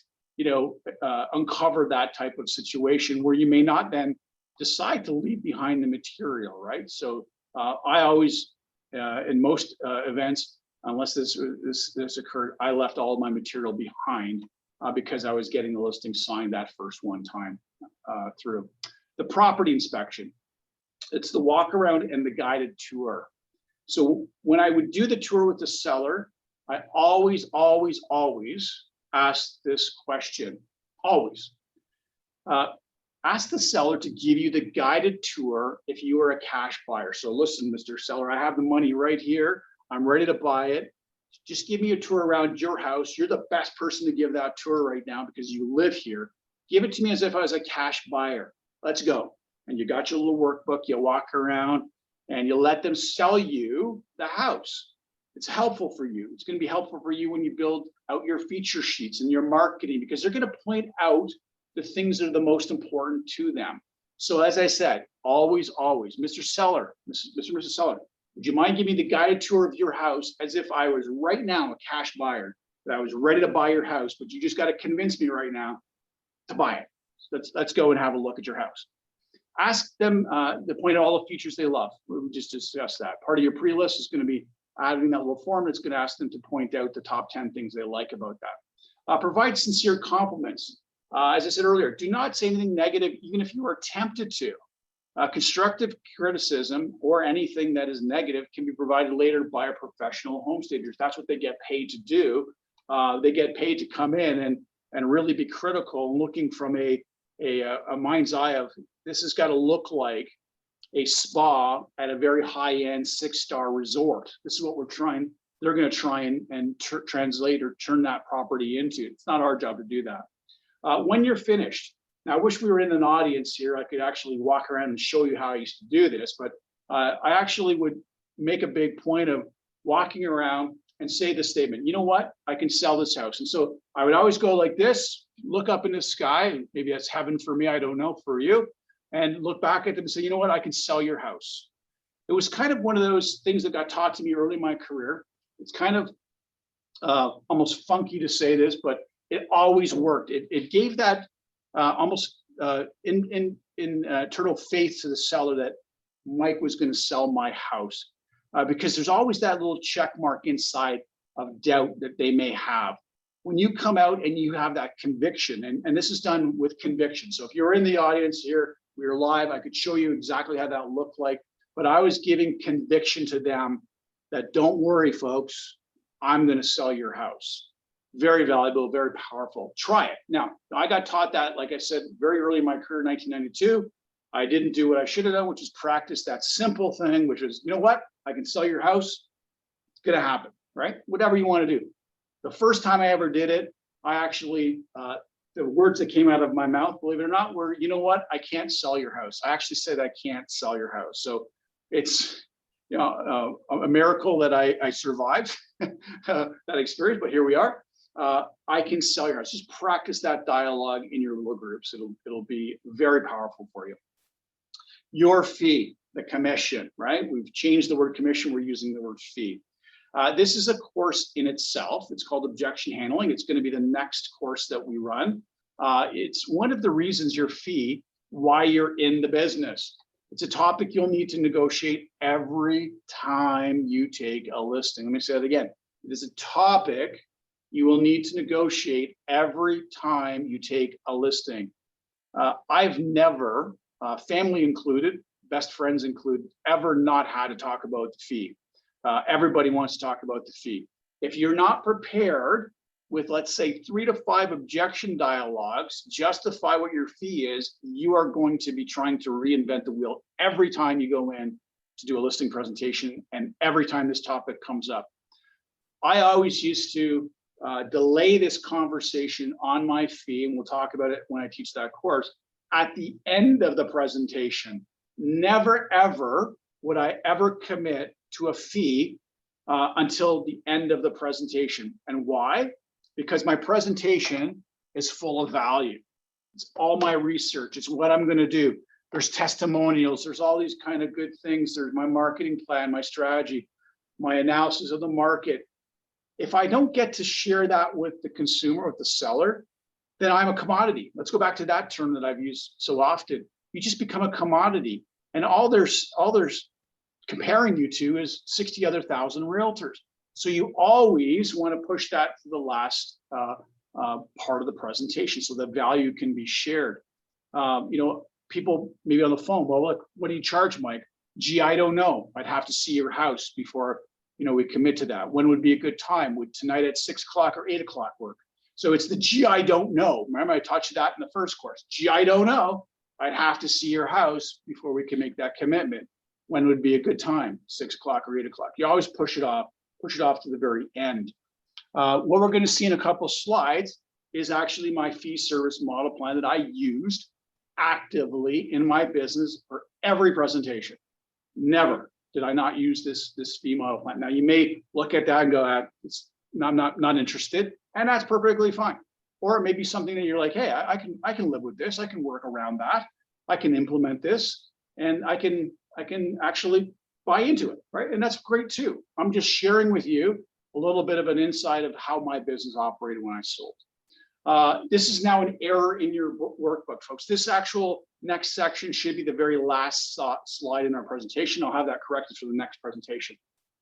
uncover that type of situation where you may not then decide to leave behind the material, right? So I always, in most events, unless this occurred, I left all of my material behind because I was getting the listing signed that first one time through. The property inspection, it's the walk around and the guided tour. So when I would do the tour with the seller, I always ask this question, always. Ask the seller to give you the guided tour if you are a cash buyer. So listen, Mr. Seller, I have the money right here. I'm ready to buy it. Just give me a tour around your house. You're the best person to give that tour right now because you live here. Give it to me as if I was a cash buyer. Let's go. And you got your little workbook, you walk around and you let them sell you the house. It's helpful for you. It's going to be helpful for you when you build out your feature sheets and your marketing, because they're going to point out the things that are the most important to them. So as I said, always, Mr. Seller, Mrs. Seller, would you mind giving me the guided tour of your house as if I was right now a cash buyer, that I was ready to buy your house, but you just got to convince me right now to buy it. So let's go and have a look at your house. Ask them to point out all the features they love. We just discussed that. Part of your pre-list is going to be adding that little form. It's going to ask them to point out the top 10 things they like about that. Provide sincere compliments. As I said earlier, do not say anything negative, even if you are tempted to. Constructive criticism or anything that is negative can be provided later by a professional homestagers. That's what they get paid to do. They get paid to come in and really be critical, looking from a mind's eye of this has got to look like a spa at a very high-end 6-star resort. This is what they're going to try and translate or turn that property into. It's not our job to do that. When you're finished, now I wish we were in an audience here. I could actually walk around and show you how I used to do this, but I actually would make a big point of walking around and say the statement, you know what, I can sell this house. And so I would always go like this, look up in the sky, and maybe that's heaven for me, I don't know, for you, and look back at them and say, you know what, I can sell your house. It was kind of one of those things that got taught to me early in my career. It's kind of almost funky to say this, but it always worked. It gave that almost internal faith to the seller that Mike was going to sell my house, because there's always that little check mark inside of doubt that they may have. When you come out and you have that conviction, and this is done with conviction. So if you're in the audience here, we're live, I could show you exactly how that looked like, but I was giving conviction to them that don't worry, folks, I'm going to sell your house. Very valuable, very powerful. Try it. Now, I got taught that, like I said, very early in my career, 1992. I didn't do what I should have done, which is practice that simple thing, which is, you know what? I can sell your house. It's going to happen, right? Whatever you want to do. The first time I ever did it, I actually, the words that came out of my mouth, believe it or not, were, you know what? I can't sell your house. I actually said I can't sell your house. So it's, you know, a miracle that I survived that experience, but here we are. I can sell your house. Just practice that dialogue in your little groups. It'll be very powerful for you. Your fee, the commission, right? We've changed the word commission. We're using the word fee. This is a course in itself. It's called objection handling. It's going to be the next course that we run. It's one of the reasons your fee, why you're in the business. It's a topic you'll need to negotiate every time you take a listing. Let me say that again. It is a topic you will need to negotiate every time you take a listing. I've never, family included, best friends included, ever not had to talk about the fee. Everybody wants to talk about the fee. If you're not prepared with, let's say, 3 to 5 objection dialogues, justify what your fee is, you are going to be trying to reinvent the wheel every time you go in to do a listing presentation and every time this topic comes up. I always used to delay this conversation on my fee, and we'll talk about it when I teach that course, at the end of the presentation. Never, ever would I ever commit to a fee until the end of the presentation. And why? Because my presentation is full of value. It's all my research. It's what I'm going to do. There's testimonials. There's all these kind of good things. There's my marketing plan, my strategy, my analysis of the market. If I don't get to share that with the consumer, with the seller, then I'm a commodity. Let's go back to that term that I've used so often. You just become a commodity. And all there's comparing you to is 60 other thousand realtors. So you always want to push that to the last part of the presentation so that value can be shared. You know, people maybe on the phone, well, look, what do you charge, Mike? Gee, I don't know. I'd have to see your house before, you know, we commit to that. When would be a good time? Would tonight at 6 o'clock or 8 o'clock work? So it's the gee, I don't know. Remember, I taught you that in the first course. Gee, I don't know. I'd have to see your house before we can make that commitment. When would be a good time? 6 o'clock or 8 o'clock. You always push it off to the very end. What we're going to see in a couple of slides is actually my fee service model plan that I used actively in my business for every presentation. Never did I not use this fee model plan. Now you may look at that and go, I'm not interested, and that's perfectly fine. Or it may be something that you're like, hey, I can live with this. I can work around that. I can implement this, and I can actually buy into it, right? And that's great too. I'm just sharing with you a little bit of an insight of how my business operated when I sold. This is now an error in your workbook, folks. This actual next section should be the very last slide in our presentation. I'll have that corrected for the next presentation.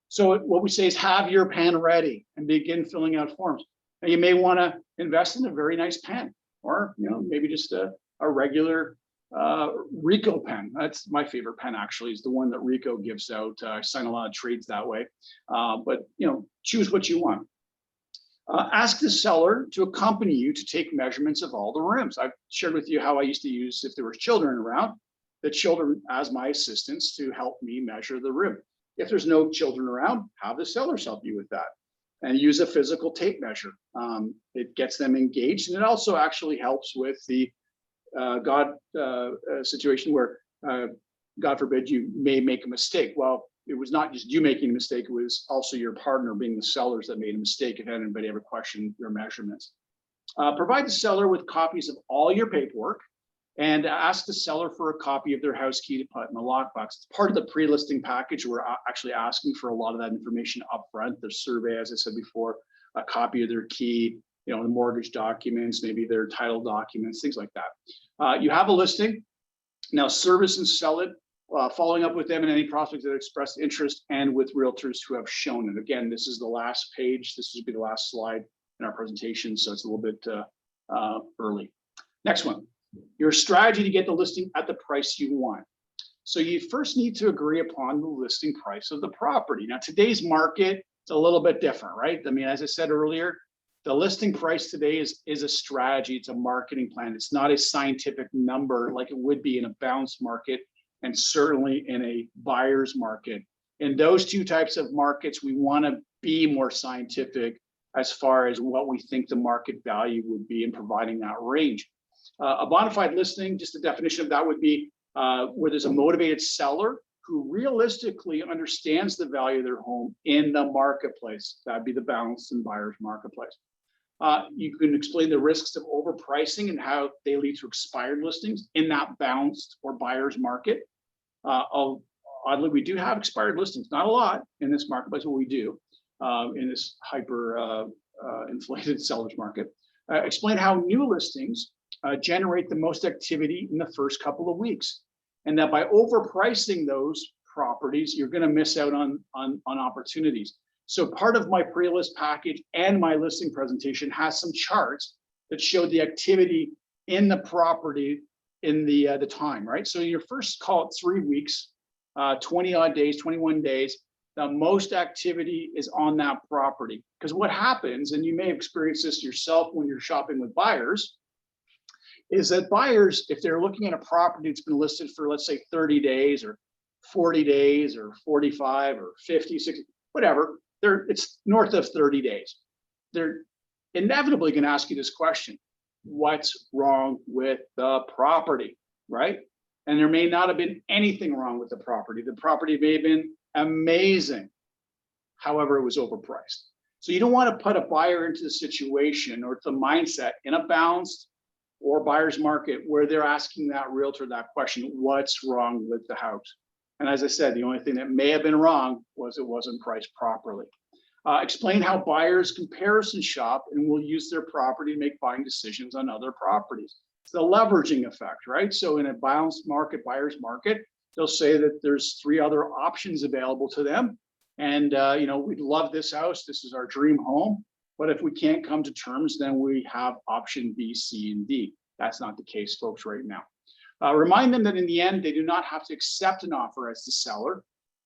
So what we say is have your pen ready and begin filling out forms. Now you may want to invest in a very nice pen, or maybe just a regular Rico pen. That's my favorite pen, actually, is the one that Rico gives out. I sign a lot of trades that way, but choose what you want. Ask the seller to accompany you to take measurements of all the rooms. I've shared with you how I used to use, if there were children around, the children as my assistants to help me measure the room. If there's no children around, have the sellers help you with that, and use a physical tape measure. It gets them engaged, and it also actually helps with the situation where, God forbid, you may make a mistake. Well, it was not just you making a mistake, it was also your partner, being the sellers, that made a mistake if anybody ever questioned your measurements. Provide the seller with copies of all your paperwork, and ask the seller for a copy of their house key to put in the lockbox. It's part of the pre-listing package. We're actually asking for a lot of that information up front. The survey, as I said before, a copy of their key, the mortgage documents, maybe their title documents, things like that. You have a listing. Now service and sell it, following up with them and any prospects that express interest, and with realtors who have shown it. Again, this is the last page. This would be the last slide in our presentation, so it's a little bit early. Next one, your strategy to get the listing at the price you want. So you first need to agree upon the listing price of the property. Now, today's market is a little bit different, right? I mean, as I said earlier, the listing price today is a strategy. It's a marketing plan. It's not a scientific number like it would be in a balanced market, and certainly in a buyer's market. In those two types of markets, we want to be more scientific as far as what we think the market value would be in providing that range. A bona fide listing, just the definition of that would be where there's a motivated seller who realistically understands the value of their home in the marketplace. That'd be the balanced and buyer's marketplace. You can explain the risks of overpricing and how they lead to expired listings in that balanced or buyer's market. Oddly, we do have expired listings, not a lot in this marketplace, but we do in this hyper inflated seller's market. Explain how new listings generate the most activity in the first couple of weeks, and that by overpricing those properties, you're going to miss out on opportunities. So part of my pre-list package and my listing presentation has some charts that show the activity in the property in the time, right? So your first, call it 3 weeks, 20 odd days, 21 days, the most activity is on that property. Because what happens, and you may have experienced this yourself when you're shopping with buyers, is that buyers, if they're looking at a property that's been listed for, let's say, 30 days or 40 days or 45 or 50, 60, whatever, it's north of 30 days. They're inevitably going to ask you this question: what's wrong with the property, right? And there may not have been anything wrong with the property. The property may have been amazing. However, it was overpriced. So you don't want to put a buyer into the situation or the mindset in a balanced or buyer's market where they're asking that realtor that question: what's wrong with the house? And as I said, the only thing that may have been wrong was it wasn't priced properly. Explain how buyers comparison shop and will use their property to make buying decisions on other properties. It's the leveraging effect, right? So in a balanced market, buyer's market, they'll say that there's 3 other options available to them. And, we'd love this house. This is our dream home. But if we can't come to terms, then we have option B, C, and D. That's not the case, folks, right now. Remind them that in the end, they do not have to accept an offer as the seller,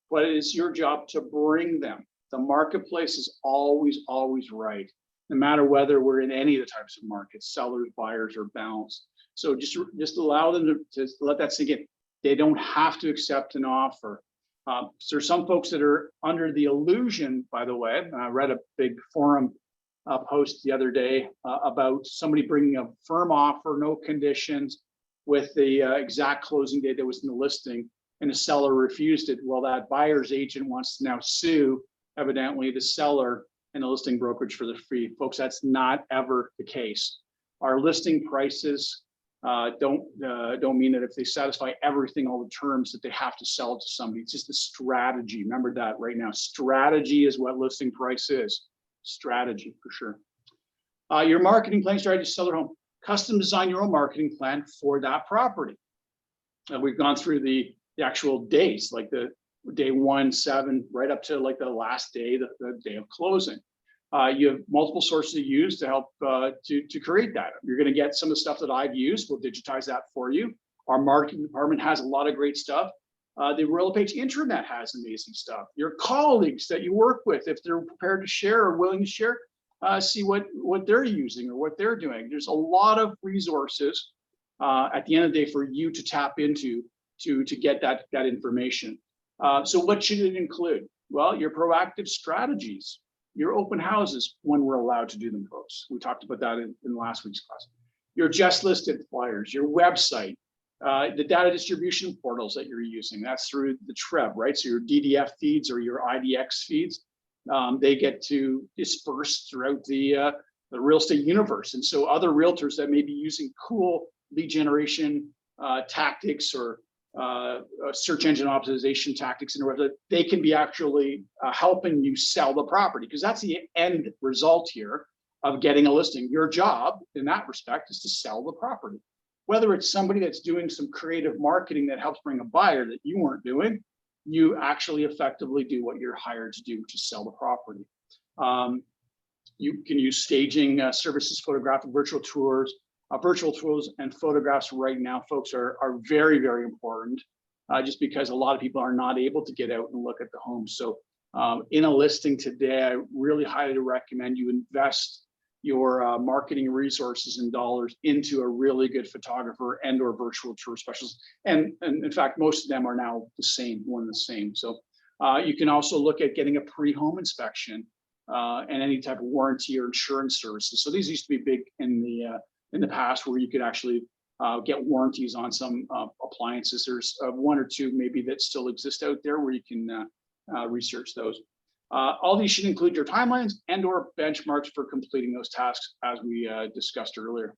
but it is your job to bring them. The marketplace is always, always right, no matter whether we're in any of the types of markets, sellers, buyers, or balanced. So just allow them to let that sink in. They don't have to accept an offer. So there's some folks that are under the illusion, by the way. I read a big forum post the other day about somebody bringing a firm offer, no conditions, with the exact closing date that was in the listing, and the seller refused it. Well, that buyer's agent wants to now sue, evidently, the seller and the listing brokerage for the fee. Folks, that's not ever the case. Our listing prices don't mean that if they satisfy everything, all the terms, that they have to sell it to somebody. It's just a strategy. Remember that right now. Strategy is what listing price is. Strategy, for sure. Your marketing plan strategy to sell their home. Custom design your own marketing plan for that property. We've gone through the actual days, like the day 1, 7, right up to like the last day, the day of closing. You have multiple sources to use to help to create that. You're going to get some of the stuff that I've used. We'll digitize that for you. Our marketing department has a lot of great stuff. The RealPage intranet has amazing stuff. Your colleagues that you work with, if they're prepared to share or willing to share, see what they're using or what they're doing. There's a lot of resources at the end of the day for you to tap into to get that information. So what should it include? Well, your proactive strategies, your open houses when we're allowed to do them, folks. We talked about that in last week's class. Your just listed flyers, your website, the data distribution portals that you're using. That's through the TREB, right? So your DDF feeds or your IDX feeds, they get to disperse throughout the real estate universe. And so other realtors that may be using cool lead generation tactics or search engine optimization tactics and whatever, they can be actually helping you sell the property, because that's the end result here of getting a listing. Your job in that respect is to sell the property. Whether it's somebody that's doing some creative marketing that helps bring a buyer that you weren't doing, you actually effectively do what you're hired to do, which is sell the property. You can use staging services, photographic virtual tours. Virtual tours and photographs right now, folks, are very, very important, just because a lot of people are not able to get out and look at the home. So in a listing today, I really highly recommend you invest your marketing resources and dollars into a really good photographer and or virtual tour specialist. And in fact, most of them are now the same, one and the same. So you can also look at getting a pre-home inspection and any type of warranty or insurance services. So these used to be big in the past, where you could actually get warranties on some appliances. There's one or two maybe that still exist out there where you can research those. All these should include your timelines and or benchmarks for completing those tasks, as we discussed earlier.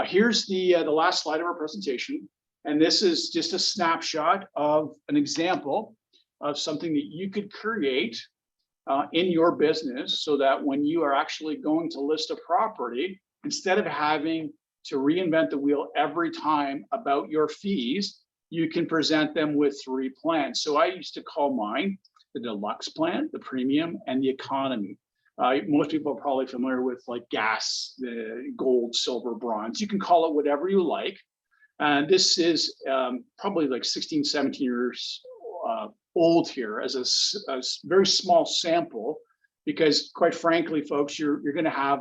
Here's the last slide of our presentation. And this is just a snapshot of an example of something that you could create in your business, so that when you are actually going to list a property, instead of having to reinvent the wheel every time about your fees, you can present them with 3 plans. So I used to call mine the deluxe plan, the premium, and the economy. Most people are probably familiar with like gas, the gold, silver, bronze. You can call it whatever you like. And this is probably like 16, 17 years old here as a very small sample, because quite frankly, folks, you're going to have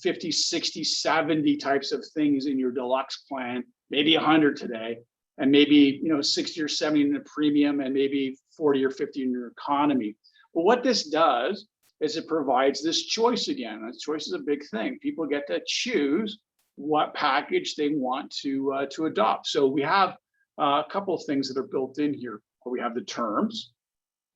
50, 60, 70 types of things in your deluxe plan, maybe 100 today, and maybe 60 or 70 in the premium, and maybe 40 or 50 in your economy. But what this does is it provides this choice again. And choice is a big thing. People get to choose what package they want to adopt. So we have a couple of things that are built in here. We have the terms,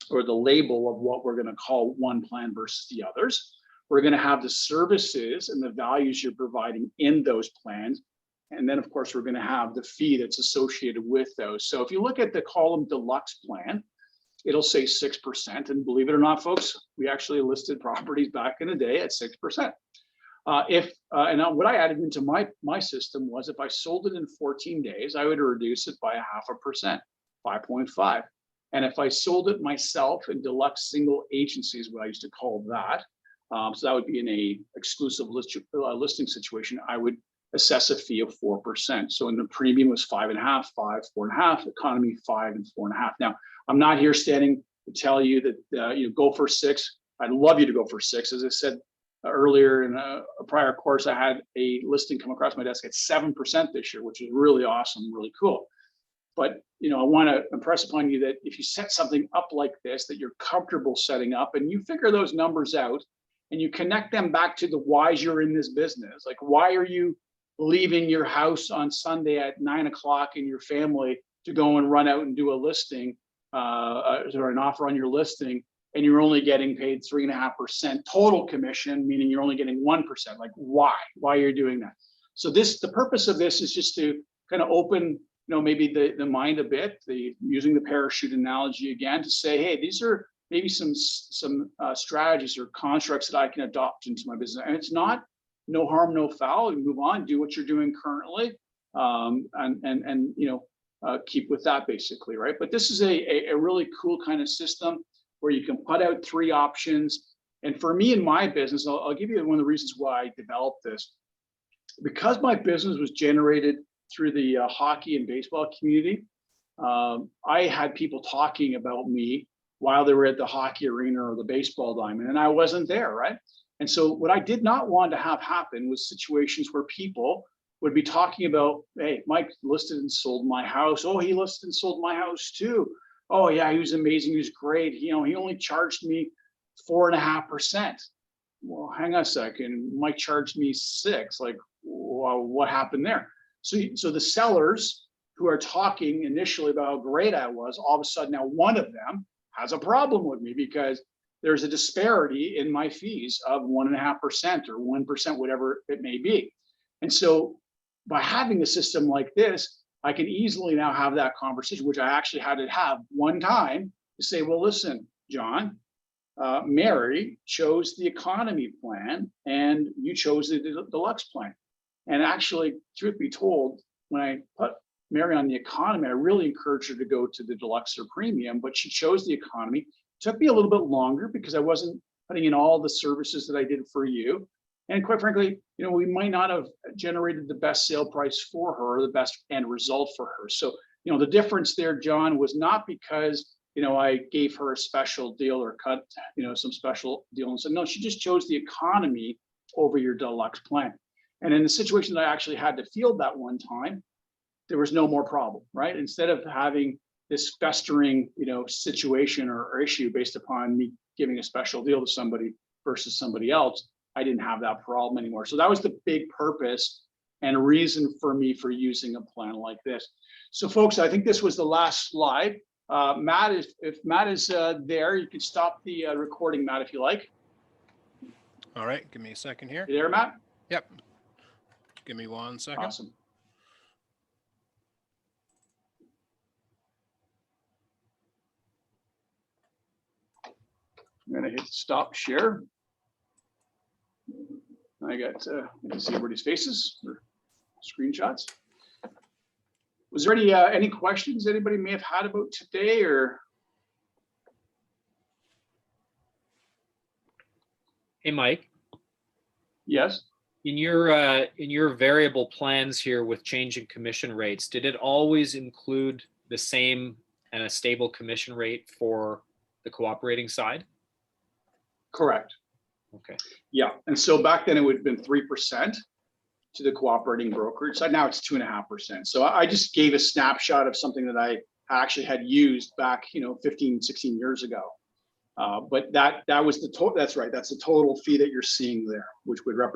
or the label of what we're going to call one plan versus the others. We're going to have the services and the values you're providing in those plans. And then, of course, we're going to have the fee that's associated with those. So if you look at the column deluxe plan, it'll say 6%. And believe it or not, folks, we actually listed properties back in the day at 6%. And what I added into my system was, if I sold it in 14 days, I would reduce it by 0.5%, 5.5. And if I sold it myself in deluxe single agency, is what I used to call that. So that would be in a exclusive listing situation, I would assess a fee of 4%. So in the premium was 5.5, 5, 4.5, economy 5 and 4.5. Now, I'm not here standing to tell you that go for 6. I'd love you to go for 6. As I said earlier in a prior course, I had a listing come across my desk at 7% this year, which is really awesome, really cool. But I want to impress upon you that if you set something up like this, that you're comfortable setting up, and you figure those numbers out, and you connect them back to the whys you're in this business. Like, why are you leaving your house on Sunday at 9 o'clock in your family to go and run out and do a listing or an offer on your listing, and you're only getting paid 3.5% total commission, meaning you're only getting 1%? Like, why you're doing that? So the purpose of this is just to kind of open, maybe the mind a bit, using the parachute analogy again, to say, hey, these are maybe some strategies or constructs that I can adopt into my business. And it's not no harm, no foul. You move on, do what you're doing currently, and keep with that, basically, right? But this is a really cool kind of system where you can put out 3 options. And for me in my business, I'll give you one of the reasons why I developed this. Because my business was generated through the hockey and baseball community. I had people talking about me while they were at the hockey arena or the baseball diamond, and I wasn't there, right? And so what I did not want to have happen was situations where people would be talking about, hey, Mike listed and sold my house. Oh, he listed and sold my house too. Oh yeah, he was amazing. He was great. He only charged me 4.5%. Well, hang on a second. Mike charged me 6. Like, well, what happened there? So the sellers who are talking initially about how great I was, all of a sudden now one of them has a problem with me because there's a disparity in my fees of 1.5% or 1%, whatever it may be. And so by having a system like this, I can easily now have that conversation, which I actually had to have one time to say, well, listen, John, Mary chose the economy plan and you chose the deluxe plan. And actually, truth be told, when I put Mary on the economy, I really encouraged her to go to the deluxe or premium, but she chose the economy. It took me a little bit longer because I wasn't putting in all the services that I did for you. And quite frankly, we might not have generated the best sale price for her, or the best end result for her. So, the difference there, John, was not because, I gave her a special deal or cut, some special deal and said, no, she just chose the economy over your deluxe plan. And in the situation that I actually had to field that one time, there was no more problem, right? Instead of having this festering, situation or issue based upon me giving a special deal to somebody versus somebody else, I didn't have that problem anymore. So that was the big purpose and reason for me for using a plan like this. So folks, I think this was the last slide. Matt, if Matt is there, you can stop the recording, Matt, if you like. All right, give me a second here. You there, Matt? Yep. Give me 1 second. Awesome. I'm gonna hit stop share. I can see everybody's faces or screenshots. Was there any questions anybody may have had about today or? Hey, Mike. Yes. In your variable plans here with changing commission rates, did it always include the same and a stable commission rate for the cooperating side? Correct. Okay. Yeah, and so back then it would have been 3% to the cooperating brokerage side. Now it's 2.5%. So I just gave a snapshot of something that I actually had used back, 15, 16 years ago. But that was the total. That's right. That's the total fee that you're seeing there, which would represent